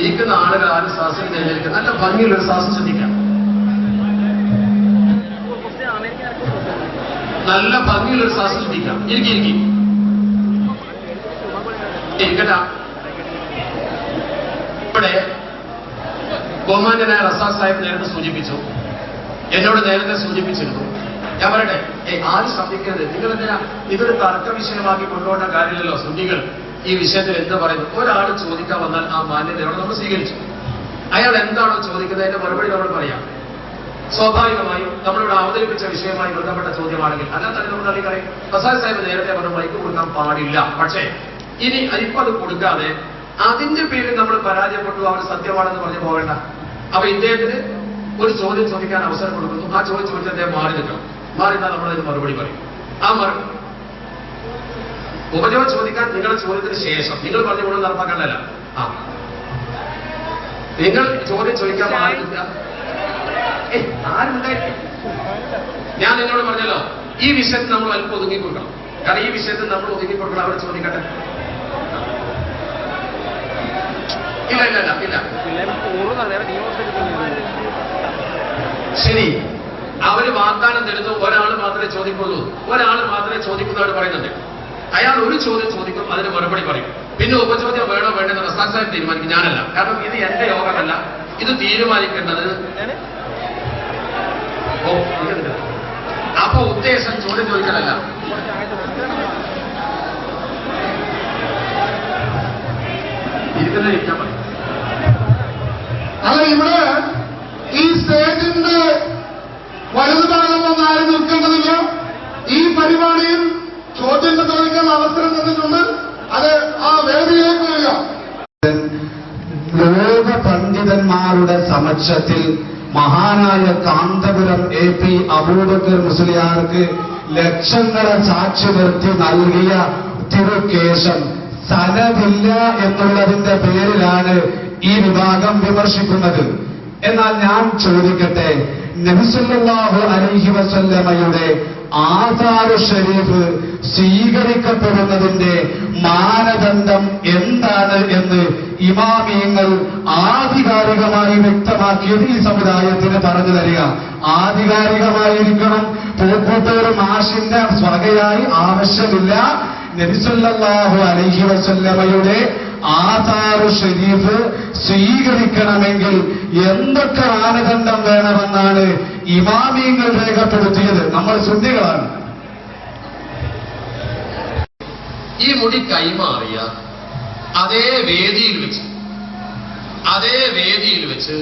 ഇരിക്കുന്ന ആളുകൾ ആരും ശ്വാസം തിരഞ്ഞെടുക്കുക. നല്ല ഭംഗിയുള്ളൊരു ശ്വാസം ശ്രദ്ധിക്കാം. നല്ല ഭംഗിയുള്ളൊരു ശ്വാസം ശ്രദ്ധിക്കാം. ഇരിക്കും ഇരിക്കട്ട. ഇവിടെ ബഹുമാന്യനായ റസാഖ് സാഹിബ് നേരത്തെ സൂചിപ്പിച്ചു, എന്നോട് നേരത്തെ സൂചിപ്പിച്ചിരുന്നു. ഞാൻ പറയട്ടെ, ആരും ശ്രദ്ധിക്കരുത്. നിങ്ങളെന്തിനാ ഇതൊരു തർക്ക വിഷയമാക്കി കൊണ്ടുപോകേണ്ട കാര്യമില്ലല്ലോ. സുന്നികൾ ഈ വിഷയത്തിൽ എന്താ പറയുന്നത്? ഒരാൾ ചോദിക്കാൻ വന്നാൽ ആ മാന്യതയോടെ നമ്മൾ സ്വീകരിച്ചു. അയാൾ എന്താണോ ചോദിക്കുന്നതിന്റെ മറുപടി നമ്മൾ പറയാം. സ്വാഭാവികമായും നമ്മളിവിടെ അവതരിപ്പിച്ച വിഷയവുമായി ബന്ധപ്പെട്ട ചോദ്യമാണെങ്കിൽ അല്ലാതെ നമ്മൾ അറിയാം. റസാഖ് സാഹിബ് നേരത്തെ പറഞ്ഞ മൈക്ക് കൊടുക്കാൻ പാടില്ല. പക്ഷേ ഇനി ഇപ്പൊ അത് കൊടുക്കാതെ അതിന്റെ പേരിൽ നമ്മൾ പരാജയപ്പെട്ടു, അവർ സത്യമാണെന്ന് പറഞ്ഞു പോകേണ്ട. അപ്പൊ ഇദ്ദേഹത്തിന് ഒരു ചോദ്യം ചോദിക്കാൻ അവസരം കൊടുക്കുന്നു. ആ ചോദ്യം ചോദിച്ചാൽ അദ്ദേഹം മാറി നിൽക്കണം. മാറി നിന്നാൽ നമ്മളതിന് മറുപടി പറയും. ആ ഉപജോഗം ചോദിക്കാൻ നിങ്ങളുടെ ചോദ്യത്തിന് ശേഷം നിങ്ങൾ പറഞ്ഞ ഗുണം നടപ്പാക്കണ്ടല്ല. നിങ്ങൾ ചോദ്യം ചോദിക്കാൻ പാടില്ല. ആരുണ്ടായിരിക്കും? ഞാൻ നിങ്ങളോട് പറഞ്ഞല്ലോ, ഈ വിഷയത്തിൽ നമ്മൾ അല്പം ഒതുങ്ങിക്കൊടുക്കണം. കാരണം ഈ വിഷയത്തിൽ നമ്മൾ ഒതുങ്ങിക്കൊടുക്കണം. അവർ ചോദിക്കട്ടെ. ഇല്ല. ശരി, അവര് വാഗ്ദാനം തരുന്നു. ഒരാൾ മാത്രമേ ചോദിക്കുള്ളൂ, ഒരാൾ മാത്രമേ ചോദിക്കുന്നവർ പറയുന്നുണ്ട്. അയാൾ ഒരു ചോദ്യം ചോദിക്കും, അതിന് മറുപടി പറയും. പിന്നെ ഉപചോദ്യം വേണോ വേണ്ടെന്ന് റസാഖ് സാഹിബ് തീരുമാനിക്കും, ഞാനല്ല. കാരണം ഇത് എന്റെ യോഗമല്ല, ഇത് തീരുമാനിക്കേണ്ടത്. അപ്പൊ ഉദ്ദേശം ചോദ്യം ചോദിക്കലല്ല. ഇരിക്കാൻ പറയും. അല്ല, ഇവിടെ ഈ സ്റ്റേജിന്റെ വലതുഭാഗം ആരും നിൽക്കേണ്ടതില്ല. ഈ പരിപാടിയിൽ ചോദ്യങ്ങൾ ചോദിക്കാൻ അവസരം തന്നിട്ടുണ്ട്. അത് ആ വേദിയിലേക്ക് വരിക. ലോക പണ്ഡിതന്മാരുടെ സമക്ഷത്തിൽ മഹാനായ കാന്തപുരം AP അബൂബക്കർ മുസ്ലിയാർക്ക് ലക്ഷങ്ങളെ സാക്ഷി നിർത്തി നൽകിയ തിരുക്കേശം സനദില്ല എന്നുള്ളതിന്റെ പേരിലാണ് ഈ വിഭാഗം വിമർശിക്കുന്നത്. എന്നാൽ ഞാൻ ചോദിക്കട്ടെ, നബി സല്ലല്ലാഹു അലൈഹി വസല്ലമയുടെ ആസാറു ഷരീഫ് സ്വീകരിക്കപ്പെടുന്നതിന്റെ മാനദണ്ഡം എന്താണ് എന്ന് ഇമാമിയങ്ങൾ ആധികാരികമായി വ്യക്തമാക്കിയത് ഈ സമുദായത്തിന് പറഞ്ഞു തരിക. ആധികാരികമായിരിക്കണം. പൂക്കൂട്ടൂർ മാഷിന്റെ സ്വകയായി ആവശ്യമില്ല. നബി സല്ലല്ലാഹു അലൈഹി വസല്ലമയുടെ ആസാറു ഷരീഫ് സ്വീകരിക്കണമെങ്കിൽ എന്തൊക്കെ മാനദണ്ഡം വേണമെന്നാണ് ഇമാമിയങ്ങൾ രേഖപ്പെടുത്തിയത്. നമ്മൾ സുന്നികളാണ്. ഈ മുടി കൈമാറിയ അതേ വേദിയിൽ വെച്ച്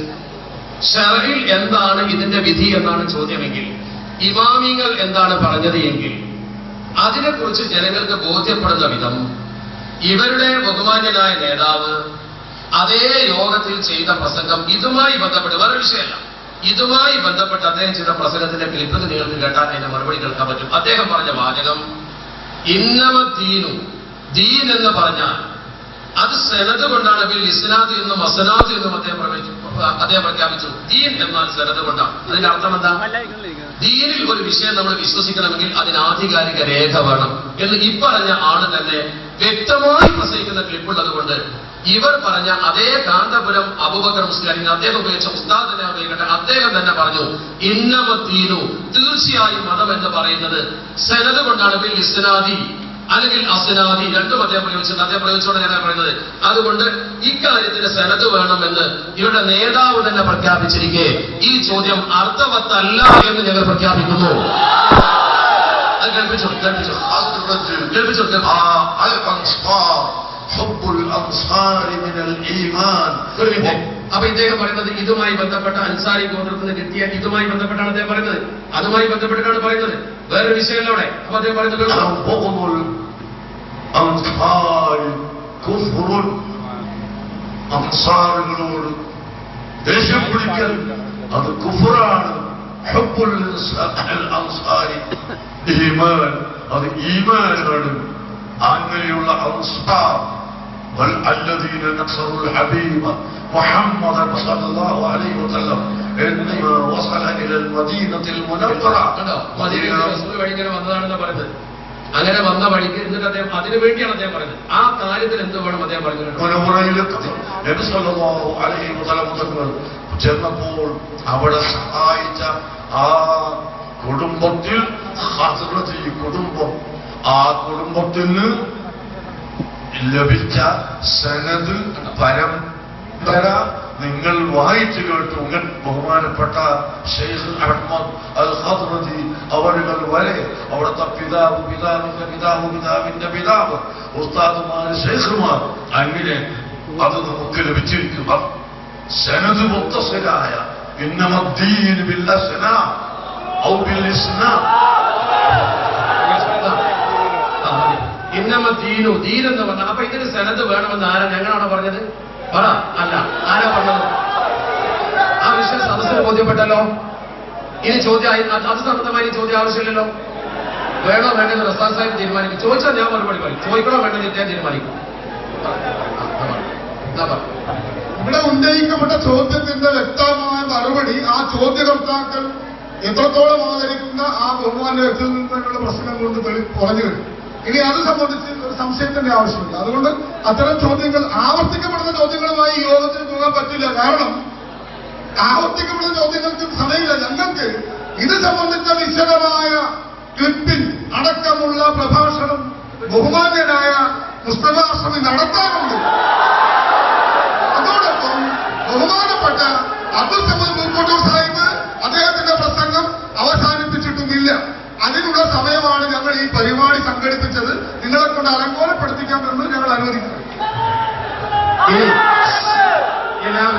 ശർഇൽ എന്താണ് ഇതിന്റെ വിധി എന്നാണ് ചോദ്യമെങ്കിൽ, ഇമാമിങ്ങൾ എന്താണ് പറഞ്ഞത് എങ്കിൽ അതിനെക്കുറിച്ച് ജനങ്ങൾക്ക് ബോധ്യപ്പെടുന്ന വിധം ഇവരുടെ ബഹുമാന്യനായ നേതാവ് അതേ യോഗത്തിൽ ചെയ്ത പ്രസംഗം ഇതുമായി ബന്ധപ്പെട്ട്, വേറെ വിഷയമല്ല, ഇതുമായി ബന്ധപ്പെട്ട് അദ്ദേഹം ചെയ്ത പ്രസംഗത്തിന്റെ ക്ലിപ്പ് നിങ്ങൾക്ക് കേട്ടാൽ അതിന്റെ മറുപടി കേൾക്കാൻ പറ്റും. അദ്ദേഹം പറഞ്ഞ വാചകം ഇന്നമ ദീനു, ദീൻ എന്ന് പറഞ്ഞാൽ അത് സനദ് കൊണ്ടാണ്. ബിൽ ഇസ്നാദ് എന്നും അസനാദ് എന്നും അദ്ദേഹം പ്രഖ്യാപിച്ചു. ദീൻ എന്നാൽ സനദ് കൊണ്ടാണ്. അതിന്റെ അർത്ഥം എന്താ? ദീനിൽ ഒരു വിഷയം നമ്മൾ വിശ്വസിക്കണമെങ്കിൽ അതിന് ആധികാരിക രേഖ വേണം എന്ന് ഇപ്പറഞ്ഞ ആള് തന്നെ വ്യക്തമായി പ്രസംഗിക്കുന്ന ക്ലിപ്പുള്ളത് കൊണ്ട് ഇവർ പറഞ്ഞ അതേ കാന്തപുരം അബൂബക്കർ മുസ്ലിയാർ, അദ്ദേഹം ഉപയോഗിച്ച ഉസ്താദ് തന്നെ ഉപയോഗിക്കട്ടെ, അദ്ദേഹം തന്നെ പറഞ്ഞു ഇന്നമത്തീനു, തീർച്ചയായും മതം എന്ന് പറയുന്നത് സനദ് കൊണ്ടാണ്. ബിൽ ഇസ്നാദി അല്ലെങ്കിൽ അസ്നാദി, രണ്ടും അദ്ദേഹം പ്രയോഗിച്ചിട്ടുണ്ട്. അദ്ദേഹം പ്രയോഗിച്ചോടെ ഞാൻ പറയുന്നത്. അതുകൊണ്ട് ഇക്കാര്യത്തിന് സനദ് വേണമെന്ന് ഇവരുടെ നേതാവ് തന്നെ പ്രഖ്യാപിച്ചിരിക്കെ ഈ ചോദ്യം അർത്ഥവത്തല്ല എന്ന് ഞങ്ങൾ പ്രഖ്യാപിക്കുന്നു. അത് കേൾപ്പിച്ചോ. അപ്പൊ ഇദ്ദേഹം പറയുന്നത് ഇതുമായി ബന്ധപ്പെട്ട അൻസാരി ഗോത്രത്തിന് കിട്ടിയ ഇതുമായി ബന്ധപ്പെട്ടാണ് അദ്ദേഹം പറയുന്നത്. അതുമായി ബന്ധപ്പെട്ടിട്ടാണ് പറയുന്നത്, വേറെ വിഷയമല്ല അവിടെ. അപ്പൊ അദ്ദേഹം പറയുന്നത് അൻസാറുകളോട് ദേഷ്യം പിടിക്കൽ അത് കുഫറാണ്. അത് ഈമാനാണ്. അങ്ങനെയുള്ള അൻസാർ والذين نصروا الحبيب محمد صلى الله عليه وسلم عندما وصل الى المدينه المنوره മദീനയിൽ റസൂൽ വഴിങ്ങനെ വന്നതാണെന്ന് പറയുന്നത്. അങ്ങനെ വന്ന വഴിക്ക് എന്നിട്ട് അദ്ദേഹം അതിനു വേണ്ടിയാണ് അദ്ദേഹം പറഞ്ഞത്. ആ കാര്യത്തിൽ എന്ത് വേണം അദ്ദേഹം പറഞ്ഞിട്ടുണ്ട്. നബി സല്ലല്ലാഹു അലൈഹി വസല്ലം തങ്ങൾ ചെന്നപ്പോൾ അവിടെ സഹായിച്ച ആ കുടുംബത്തിൽ ഹസ്രത്ത് ഈ കുടുംബം, ആ കുടുംബത്തിന് ലഭിച്ച സനദ് പരമ്പര നിങ്ങൾ വായിച്ചു കേട്ടു. ബഹുമാനപ്പെട്ട ഷെയ്ഖ് അഹ്മദ് അൽ ഖദ്റജി അവരുകൾ വരെ അവിടുത്തെ പിതാവ്, പിതാവിന്റെ പിതാവ്, പിതാവിന്റെ പിതാവ്, ഉസ്താദുമാർ, ഷെയ്ഖുമാർ, അങ്ങനെ അത് നമുക്ക് ലഭിച്ചിരിക്കുക. സനദ് മുത്തസിലായ ഇന്നമദ്ദീൻ ബിൽ അസ്നാ ഔ ബിൽ ഇസ്നാം. ഇന്നമദ്ദീനു, ദീൻ എന്ന് പറഞ്ഞാൽ അപ്പൊ ഇതിന് സനദ് വേണമെന്ന് ആരാ? ഞങ്ങളാണോ പറഞ്ഞത്? പറ. അല്ല, ആരാ പറഞ്ഞത്? ആ വിഷയം സദസ്സിന് ബോധ്യപ്പെട്ടല്ലോ. ഇനി ചോദ്യം അത് സംബന്ധമായി ചോദ്യം ആവശ്യമില്ലല്ലോ. വേണോ വേണ്ടെന്ന് റസാഖ് സാഹിബ് തീരുമാനിക്കും. ചോദിച്ചാൽ ഞാൻ മറുപടി പറയും. ചോദിക്കണോ വേണ്ടെന്ന് ഞാൻ തീരുമാനിക്കും. ഇവിടെ ഉന്നയിക്കപ്പെട്ട ചോദ്യത്തിന്റെ വ്യക്തമായ മറുപടി ആ ചോദ്യകർത്താക്കൾ എത്രത്തോളം ആദരിക്കുന്ന ആ ബഹുമാന വ്യക്തിയിൽ നിന്നുള്ള പ്രശ്നം കൊണ്ട് കുറഞ്ഞു കിട്ടും. ഇനി അത് സംബന്ധിച്ച് ഒരു സംശയത്തിന്റെ ആവശ്യമില്ല. അതുകൊണ്ട് അത്തരം ചോദ്യങ്ങൾ, ആവർത്തിക്കപ്പെടുന്ന ചോദ്യങ്ങളുമായി ഈ യോഗത്തിന് പോകാൻ പറ്റില്ല. കാരണം ആവർത്തിക്കപ്പെടുന്ന ചോദ്യങ്ങൾക്ക് സമയമില്ല. ഞങ്ങൾക്ക് ഇത് സംബന്ധിച്ച വിശദമായ ക്ലിപ്പിംഗ് അടക്കമുള്ള പ്രഭാഷണം ബഹുമാന്യനായ മുസ്തഫ അഷ്റഫി നടത്താറുണ്ട്. അതോടൊപ്പം ബഹുമാനപ്പെട്ട അബ്ദുൽ സമദ് മൂക്കോട്ടൂർ സാഹിബ് അദ്ദേഹത്തിന്റെ പ്രസംഗം അവസാനിപ്പിച്ചിട്ടുമില്ല. അതിനുള്ള സമയമാണ് ഞങ്ങൾ ഈ പരിപാടി സംഘടിപ്പിച്ചത്. നിങ്ങളെ കൊണ്ട് അലങ്കോലപ്പെടുത്തിക്കാമെന്ന് ഞങ്ങൾ അനുവദിക്കുന്നു. ഞാൻ